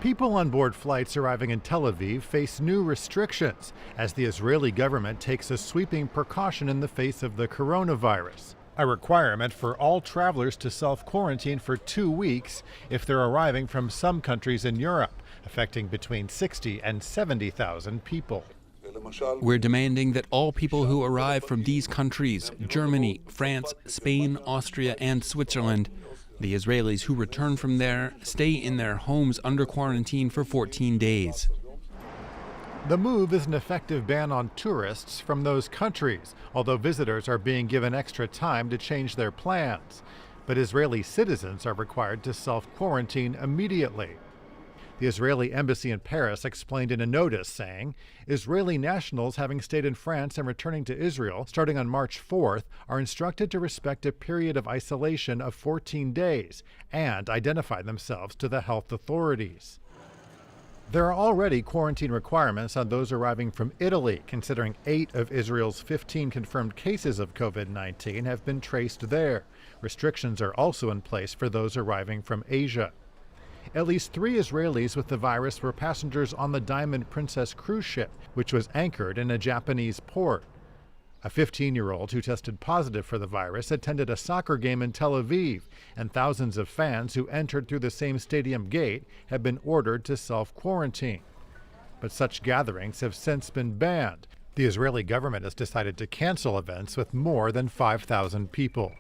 People on board flights arriving in Tel Aviv face new restrictions as the Israeli government takes a sweeping precaution in the face of the coronavirus. A requirement for all travelers to self-quarantine for 2 weeks if they're arriving from some countries in Europe, affecting between 60 and 70,000 people. We're demanding that all people who arrive from these countries, Germany, France, Spain, Austria, and Switzerland, the Israelis who return from there, stay in their homes under quarantine for 14 days. The move is an effective ban on tourists from those countries, although visitors are being given extra time to change their plans. But Israeli citizens are required to self-quarantine immediately. The Israeli embassy in Paris explained in a notice saying, Israeli nationals having stayed in France and returning to Israel starting on March 4th are instructed to respect a period of isolation of 14 days and identify themselves to the health authorities. There are already quarantine requirements on those arriving from Italy, considering 8 of Israel's 15 confirmed cases of COVID-19 have been traced there. Restrictions are also in place for those arriving from Asia. At least 3 Israelis with the virus were passengers on the Diamond Princess cruise ship, which was anchored in a Japanese port. A 15-year-old who tested positive for the virus attended a soccer game in Tel Aviv, and thousands of fans who entered through the same stadium gate have been ordered to self-quarantine. But such gatherings have since been banned. The Israeli government has decided to cancel events with more than 5,000 people.